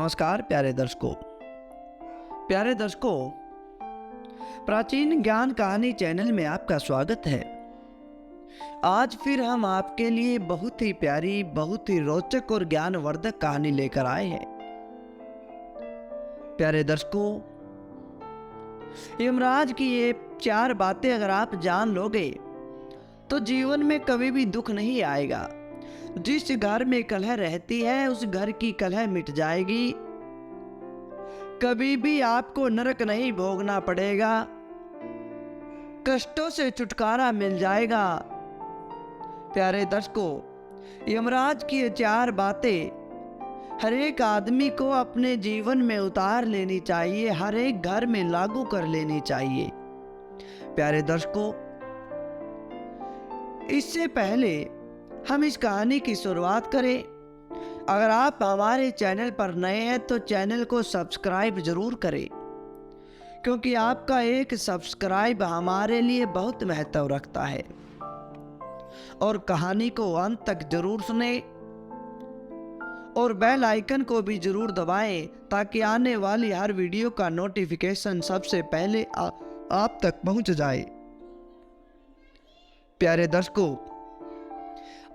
नमस्कार प्यारे दर्शकों, प्राचीन ज्ञान कहानी चैनल में आपका स्वागत है। आज फिर हम आपके लिए बहुत ही प्यारी, बहुत ही रोचक और ज्ञानवर्धक कहानी लेकर आए हैं। प्यारे दर्शकों, यमराज की ये 4 बातें अगर आप जान लोगे तो जीवन में कभी भी दुख नहीं आएगा। जिस घर में कलह रहती है उस घर की कलह मिट जाएगी। कभी भी आपको नरक नहीं भोगना पड़ेगा, कष्टों से छुटकारा मिल जाएगा। प्यारे दर्शकों, यमराज की ये 4 बातें हर एक आदमी को अपने जीवन में उतार लेनी चाहिए, हर एक घर में लागू कर लेनी चाहिए। प्यारे दर्शकों, इससे पहले हम इस कहानी की शुरुआत करें, अगर आप हमारे चैनल पर नए हैं तो चैनल को सब्सक्राइब जरूर करें, क्योंकि आपका एक सब्सक्राइब हमारे लिए बहुत महत्व रखता है। और कहानी को अंत तक जरूर सुने और बेल आइकन को भी जरूर दबाएं, ताकि आने वाली हर वीडियो का नोटिफिकेशन सबसे पहले आप तक पहुंच जाए। प्यारे दर्शकों,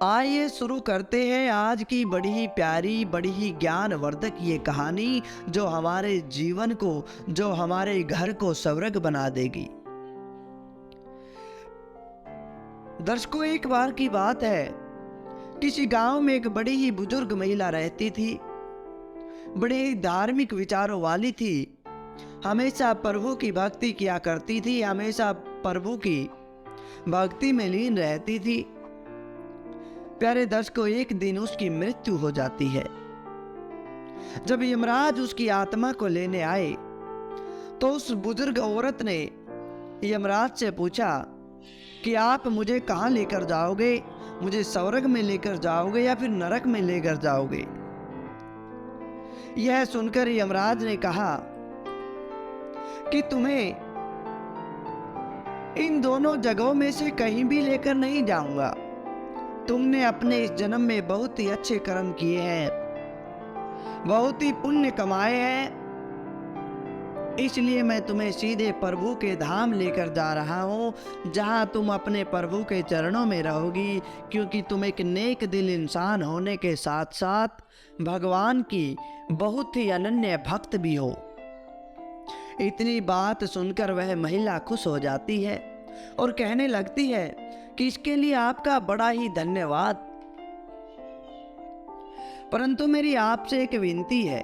आइए शुरू करते हैं आज की बड़ी ही प्यारी, बड़ी ही ज्ञानवर्धक ये कहानी, जो हमारे जीवन को, जो हमारे घर को स्वर्ग बना देगी। दर्शकों, एक बार की बात है, किसी गांव में एक बड़ी ही बुजुर्ग महिला रहती थी। बड़े ही धार्मिक विचारों वाली थी, हमेशा प्रभु की भक्ति किया करती थी, हमेशा प्रभु की भक्ति में लीन रहती थी। प्यारे दर्शकों, एक दिन उसकी मृत्यु हो जाती है। जब यमराज उसकी आत्मा को लेने आए तो उस बुजुर्ग औरत ने यमराज से पूछा कि आप मुझे कहाँ लेकर जाओगे? मुझे स्वर्ग में लेकर जाओगे या फिर नरक में लेकर जाओगे? यह सुनकर यमराज ने कहा कि तुम्हें इन दोनों जगहों में से कहीं भी लेकर नहीं जाऊंगा। तुमने अपने इस जन्म में बहुत ही अच्छे कर्म किए हैं, बहुत ही पुण्य कमाए हैं, इसलिए मैं तुम्हें सीधे प्रभु के धाम लेकर जा रहा हूं, जहां तुम अपने प्रभु के चरणों में रहोगी, क्योंकि तुम एक नेक दिल इंसान होने के साथ साथ भगवान की बहुत ही अनन्य भक्त भी हो। इतनी बात सुनकर वह महिला खुश हो जाती है और कहने लगती है कि इसके लिए आपका बड़ा ही धन्यवाद, परंतु मेरी आपसे एक विनती है।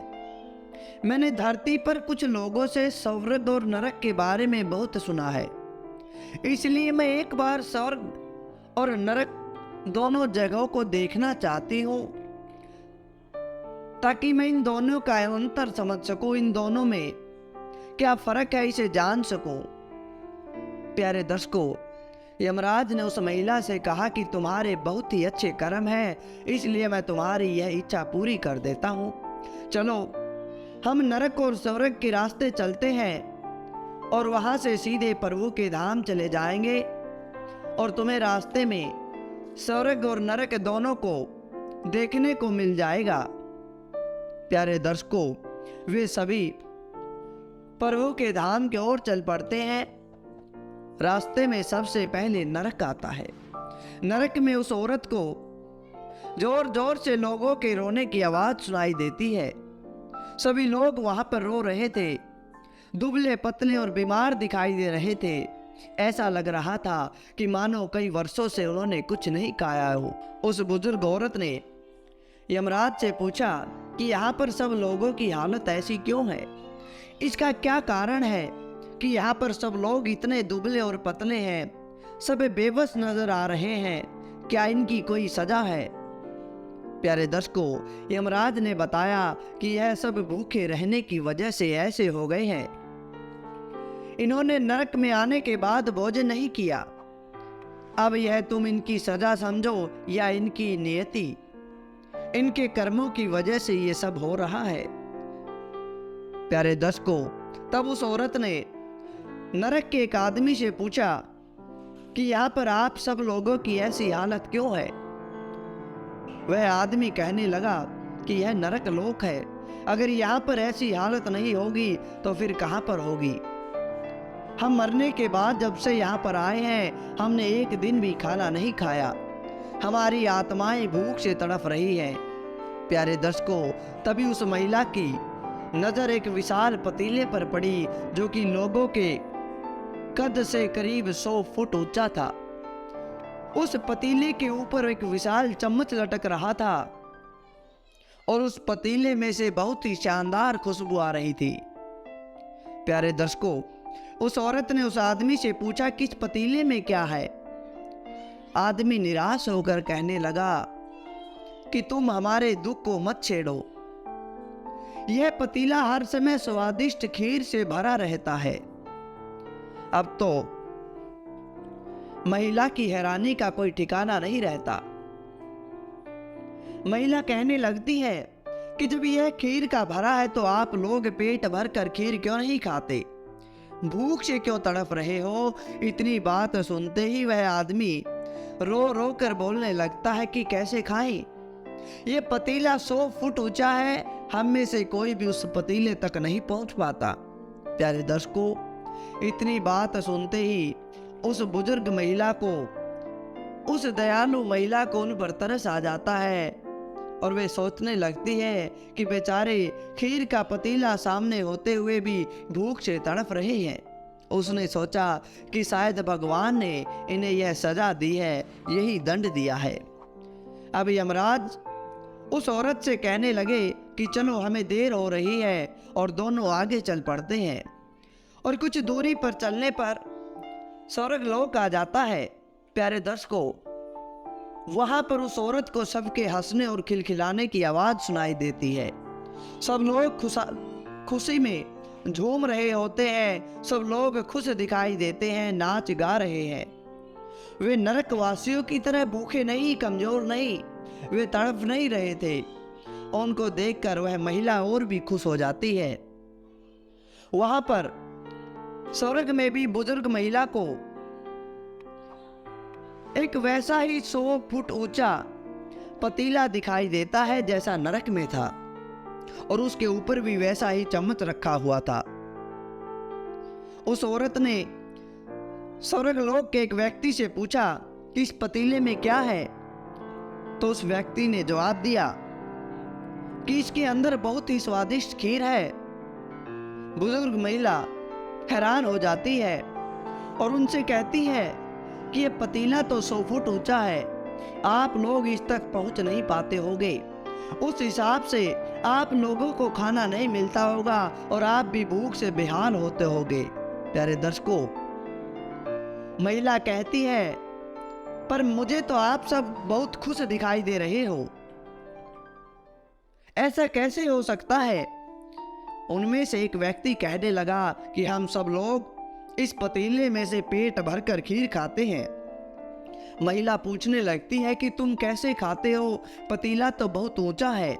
मैंने धरती पर कुछ लोगों से स्वर्ग और नरक के बारे में बहुत सुना है, इसलिए मैं एक बार स्वर्ग और नरक दोनों जगहों को देखना चाहती हूँ, ताकि मैं इन दोनों का अंतर समझ सकूं, इन दोनों में क्या फर्क है इसे जान सकूं। प्यारे दर्शकों, यमराज ने उस महिला से कहा कि तुम्हारे बहुत ही अच्छे कर्म हैं, इसलिए मैं तुम्हारी यह इच्छा पूरी कर देता हूँ। चलो हम नरक और स्वर्ग के रास्ते चलते हैं और वहां से सीधे प्रभु के धाम चले जाएंगे, और तुम्हें रास्ते में स्वर्ग और नरक दोनों को देखने को मिल जाएगा। प्यारे दर्शकों, वे सभी प्रभु के धाम की ओर चल पड़ते हैं। रास्ते में सबसे पहले नरक आता है। नरक में उस औरत को जोर जोर से लोगों के रोने की आवाज सुनाई देती है। सभी लोग वहां पर रो रहे थे, दुबले पतले और बीमार दिखाई दे रहे थे। ऐसा लग रहा था कि मानो कई वर्षों से उन्होंने कुछ नहीं खाया हो। उस बुजुर्ग औरत ने यमराज से पूछा कि यहाँ पर सब लोगों की हालत ऐसी क्यों है? इसका क्या कारण है कि यहाँ पर सब लोग इतने दुबले और पतले हैं, सब बेबस नजर आ रहे हैं? क्या इनकी कोई सजा है? प्यारे दर्शकों, यमराज ने बताया कि यह सब भूखे रहने की वजह से ऐसे हो गए हैं। इन्होंने नरक में आने के बाद भोजन नहीं किया। अब यह तुम इनकी सजा समझो या इनकी नियति, इनके कर्मों की वजह से ये सब हो रहा है। प्यारे दर्शकों, तब उस औरत ने नरक के एक आदमी से पूछा कि यहाँ पर आप सब लोगों की ऐसी हालत क्यों है? वह आदमी कहने लगा कि यह नरक लोक है, अगर यहाँ पर ऐसी हालत नहीं होगी तो फिर कहाँ पर होगी? हम मरने के बाद जब से यहाँ पर आए हैं, हमने एक दिन भी खाना नहीं खाया। हमारी आत्माएं भूख से तड़प रही हैं। प्यारे दर्शकों, तभी उस महिला की नजर एक विशाल पतीले पर पड़ी, जो कि लोगों के कद से करीब 100 फुट ऊंचा था। उस पतीले के ऊपर एक विशाल चम्मच लटक रहा था और उस पतीले में से बहुत ही शानदार खुशबू आ रही थी। प्यारे दर्शकों, उस औरत ने उस आदमी से पूछा कि इस पतीले में क्या है? आदमी निराश होकर कहने लगा कि तुम हमारे दुख को मत छेड़ो। यह पतीला हर समय स्वादिष्ट खीर से भरा रहता है। अब तो महिला की हैरानी का कोई ठिकाना नहीं रहता। महिला कहने लगती है कि जब यह खीर का भरा है तो आप लोग पेट भर कर खीर क्यों नहीं खाते? भूख से क्यों तड़प रहे हो? इतनी बात सुनते ही वह आदमी रो रो कर बोलने लगता है कि कैसे खाएं? ये पतीला 100 फुट ऊंचा है, हम में से कोई भी उस पतीले तक नहीं पहुंच पाता। प्यारे दर्शकों, इतनी बात सुनते ही उस बुजुर्ग महिला को, उस दयालु महिला को उन पर तरस आ जाता है और वे सोचने लगती है कि बेचारे खीर का पतीला सामने होते हुए भी भूख से तड़प रहे हैं। उसने सोचा कि शायद भगवान ने इन्हें यह सजा दी है, यही दंड दिया है। अब यमराज उस औरत से कहने लगे कि चलो, हमें देर हो रही है, और दोनों आगे चल पड़ते हैं। और कुछ दूरी पर चलने पर स्वर्गलोक आ जाता है। प्यारे दर्शकों, वहां पर उस औरत को सबके हंसने और खिलखिलाने की आवाज सुनाई देती है। सब लोग खुशी में झूम रहे होते हैं, सब लोग खुश दिखाई देते हैं, नाच गा रहे हैं। वे नरकवासियों की तरह भूखे नहीं, कमजोर नहीं, वे तड़प नहीं रहे थे। उनको देखकर वह महिला और भी खुश हो जाती है। वहां पर स्वर्ग में भी बुजुर्ग महिला को एक वैसा ही 100 फुट ऊंचा पतीला दिखाई देता है जैसा नरक में था, और उसके ऊपर भी वैसा ही चम्मच रखा हुआ था। उस औरत ने स्वर्गलोक के एक व्यक्ति से पूछा कि इस पतीले में क्या है? तो उस व्यक्ति ने जवाब दिया कि इसके अंदर बहुत ही स्वादिष्ट खीर है। बुजुर्ग महिला हैरान हो जाती है और उनसे कहती है कि यह पतीला तो 100 फुट ऊंचा है, आप लोग इस तक पहुंच नहीं पाते होंगे। उस हिसाब से आप लोगों को खाना नहीं मिलता होगा और आप भी भूख से बेहाल होते होंगे। प्यारे दर्शकों, महिला कहती है, पर मुझे तो आप सब बहुत खुश दिखाई दे रहे हो, ऐसा कैसे हो सकता है? उनमें से एक व्यक्ति कहने लगा कि हम सब लोग इस पतीले में से पेट भरकर खीर खाते हैं। महिला पूछने लगती है कि तुम कैसे खाते हो? पतीला तो बहुत ऊंचा है।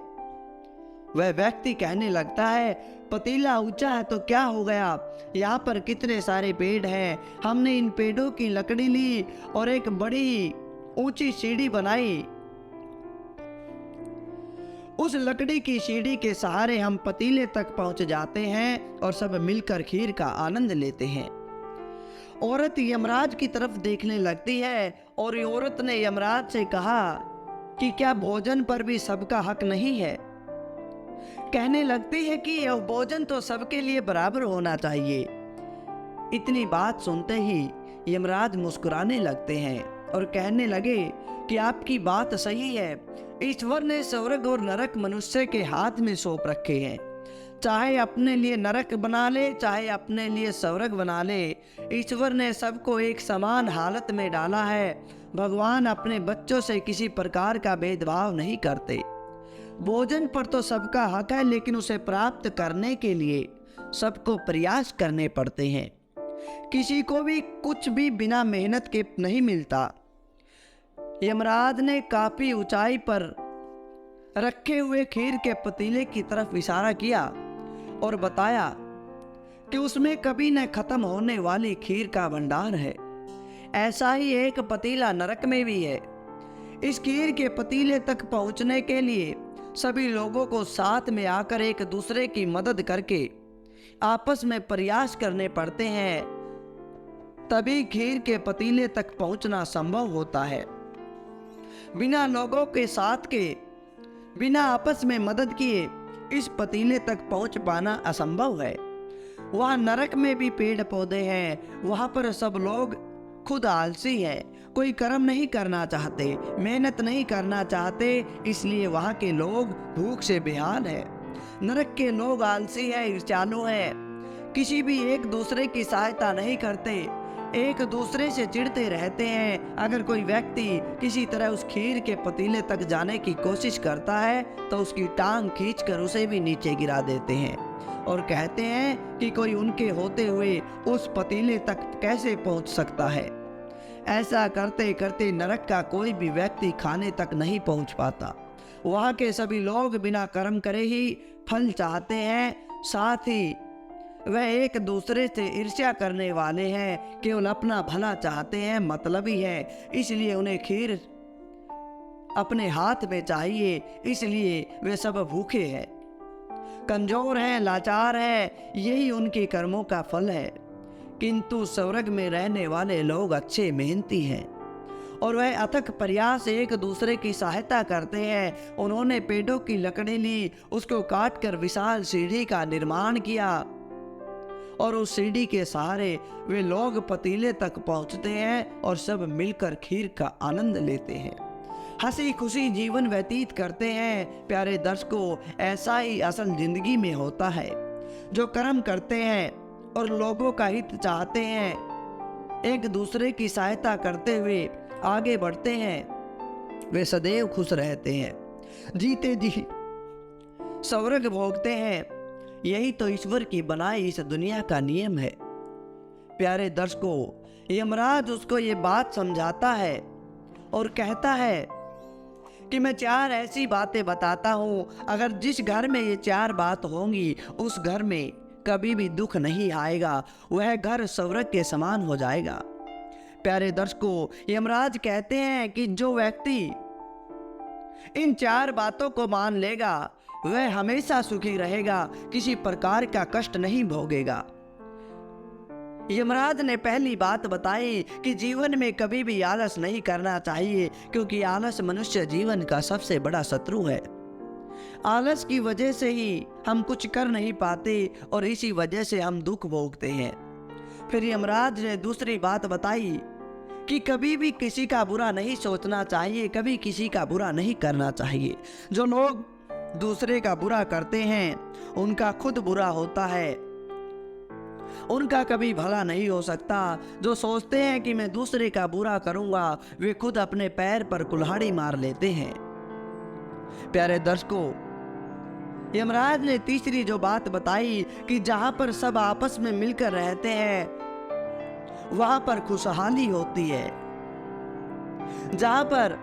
वह व्यक्ति कहने लगता है, पतीला ऊंचा है तो क्या हो गया? यहाँ पर कितने सारे पेड़ हैं, हमने इन पेड़ों की लकड़ी ली और एक बड़ी ऊंची सीढ़ी बनाई। उस लकड़ी की सीढ़ी के सहारे हम पतीले तक पहुंच जाते हैं और सब मिलकर खीर का आनंद लेते हैं। औरत यमराज की तरफ देखने लगती है और औरत ने यमराज से कहा कि क्या भोजन पर भी सबका हक नहीं है? कहने लगती है कि यह भोजन तो सबके लिए बराबर होना चाहिए। इतनी बात सुनते ही यमराज मुस्कुराने लगते हैं और कहने लगे कि आपकी बात सही है। ईश्वर ने स्वर्ग और नरक मनुष्य के हाथ में सौंप रखे हैं। चाहे अपने लिए नरक बना ले, चाहे अपने लिए स्वर्ग बना ले, ईश्वर ने सबको एक समान हालत में डाला है। भगवान अपने बच्चों से किसी प्रकार का भेदभाव नहीं करते। भोजन पर तो सबका हक है, लेकिन उसे प्राप्त करने के लिए सबको प्रयास करने पड़ते हैं। किसी को भी कुछ भी बिना मेहनत के नहीं मिलता। यमराज ने काफी ऊंचाई पर रखे हुए खीर के पतीले की तरफ इशारा किया और बताया कि उसमें कभी न खत्म होने वाली खीर का भंडार है। ऐसा ही एक पतीला नरक में भी है। इस खीर के पतीले तक पहुंचने के लिए सभी लोगों को साथ में आकर एक दूसरे की मदद करके आपस में प्रयास करने पड़ते हैं, तभी खीर के पतीले तक पहुंचना संभव होता है। बिना लोगों के साथ के, बिना आपस में मदद किए इस पतीले तक पहुंच पाना असंभव है। वहाँ नरक में भी पेड़ पौधे हैं, वहाँ पर सब लोग खुद आलसी है, कोई कर्म नहीं करना चाहते, मेहनत नहीं करना चाहते, इसलिए वहाँ के लोग भूख से बेहाल है। नरक के लोग आलसी है, ईर्ष्यालु है, किसी भी एक दूसरे की सहायता नहीं करते, एक दूसरे से चिढ़ते रहते हैं। अगर कोई व्यक्ति किसी तरह उस खीर के पतीले तक जाने की कोशिश करता है तो उसकी टांग खींचकर उसे भी नीचे गिरा देते हैं और कहते हैं कि कोई उनके होते हुए उस पतीले तक कैसे पहुंच सकता है। ऐसा करते करते नरक का कोई भी व्यक्ति खाने तक नहीं पहुंच पाता। वहाँ के सभी लोग बिना कर्म करे ही फल चाहते हैं, साथ ही वह एक दूसरे से ईर्ष्या करने वाले हैं, केवल अपना भला चाहते हैं, मतलबी है, इसलिए उन्हें खीर अपने हाथ में चाहिए, इसलिए वे सब भूखे हैं, कमजोर हैं, लाचार हैं, यही उनके कर्मों का फल है। किंतु स्वर्ग में रहने वाले लोग अच्छे मेहनती हैं और वह अथक प्रयास एक दूसरे की सहायता करते हैं। उन्होंने पेड़ों की लकड़ी ली, उसको काटकर विशाल सीढ़ी का निर्माण किया और उस सीढ़ी के सहारे वे लोग पतीले तक पहुंचते हैं और सब मिलकर खीर का आनंद लेते हैं, हंसी खुशी जीवन व्यतीत करते हैं। प्यारे दर्शकों, ऐसा ही असल जिंदगी में होता है। जो कर्म करते हैं और लोगों का हित चाहते हैं, एक दूसरे की सहायता करते हुए आगे बढ़ते हैं, वे सदैव खुश रहते हैं, जीते जी स्वर्ग भोगते हैं। यही तो ईश्वर की बनाई इस दुनिया का नियम है। प्यारे दर्शकों, यमराज उसको ये बात समझाता है और कहता है कि मैं 4 ऐसी बातें बताता हूँ, अगर जिस घर में ये 4 बात होंगी उस घर में कभी भी दुख नहीं आएगा, वह घर स्वर्ग के समान हो जाएगा। प्यारे दर्शकों, यमराज कहते हैं कि जो व्यक्ति इन 4 बातों को मान लेगा वह हमेशा सुखी रहेगा, किसी प्रकार का कष्ट नहीं भोगेगा। यमराज ने पहली बात बताई कि जीवन में कभी भी आलस नहीं करना चाहिए, क्योंकि आलस मनुष्य जीवन का सबसे बड़ा शत्रु है। आलस की वजह से ही हम कुछ कर नहीं पाते और इसी वजह से हम दुख भोगते हैं। फिर यमराज ने दूसरी बात बताई कि कभी भी किसी का बुरा नहीं सोचना चाहिए, कभी किसी का बुरा नहीं करना चाहिए। जो लोग दूसरे का बुरा करते हैं उनका खुद बुरा होता है, उनका कभी भला नहीं हो सकता। जो सोचते हैं कि मैं दूसरे का बुरा करूंगा, वे खुद अपने पैर पर कुल्हाड़ी मार लेते हैं। प्यारे दर्शकों, यमराज ने तीसरी जो बात बताई कि जहां पर सब आपस में मिलकर रहते हैं वहां पर खुशहाली होती है, जहां पर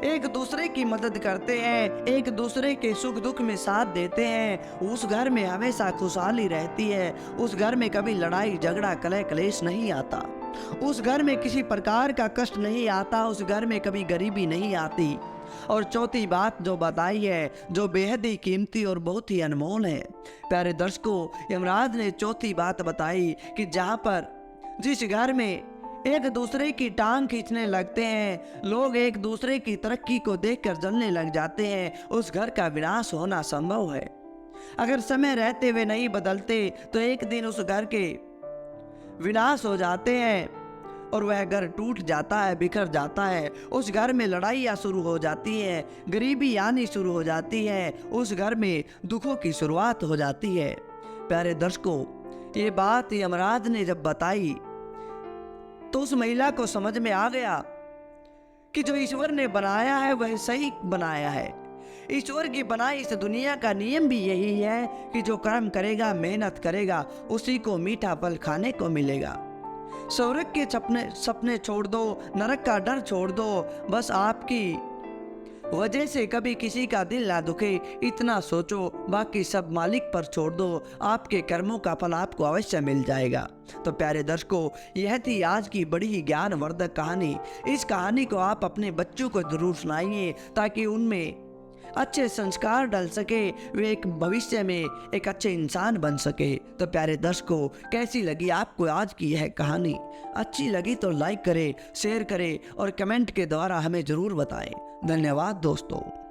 एक दूसरे की मदद करते हैं, एक दूसरे के सुख दुख में साथ देते हैं, उस घर में हमेशा खुशहाली रहती है। उस घर में कभी लड़ाई झगड़ा कलह क्लेश नहीं आता, उस घर में किसी प्रकार का कष्ट नहीं आता, उस घर में कभी गरीबी नहीं आती। और चौथी बात जो बताई है, जो बेहद ही कीमती और बहुत ही अनमोल है। प्यारे दर्शकों, यमराज ने चौथी बात बताई कि जहाँ पर जिस घर में एक दूसरे की टांग खींचने लगते हैं, लोग एक दूसरे की तरक्की को देखकर जलने लग जाते हैं, उस घर का विनाश होना संभव है। अगर समय रहते हुए नहीं बदलते तो एक दिन उस घर के विनाश हो जाते हैं और वह घर टूट जाता है, बिखर जाता है। उस घर में लड़ाइयाँ शुरू हो जाती है, गरीबी आनी शुरू हो जाती है, उस घर में दुखों की शुरुआत हो जाती है। प्यारे दर्शकों, ये बात यमराज ने जब बताई तो उस महिला को समझ में आ गया कि जो ईश्वर ने बनाया है वह सही बनाया है। ईश्वर की बनाई इस दुनिया का नियम भी यही है कि जो कर्म करेगा, मेहनत करेगा, उसी को मीठा फल खाने को मिलेगा। स्वर्ग के सपने छोड़ दो, नरक का डर छोड़ दो, बस आपकी वजह से कभी किसी का दिल ना दुखे, इतना सोचो, बाकी सब मालिक पर छोड़ दो, आपके कर्मों का फल आपको अवश्य मिल जाएगा। तो प्यारे दर्शकों, यह थी आज की बड़ी ही ज्ञानवर्धक कहानी। इस कहानी को आप अपने बच्चों को जरूर सुनाइए ताकि उनमें अच्छे संस्कार डल सके, वे एक भविष्य में एक अच्छे इंसान बन सके। तो प्यारे दर्शकों, कैसी लगी आपको आज की यह कहानी? अच्छी लगी तो लाइक करें, शेयर करें और कमेंट के द्वारा हमें ज़रूर बताएं। धन्यवाद दोस्तों।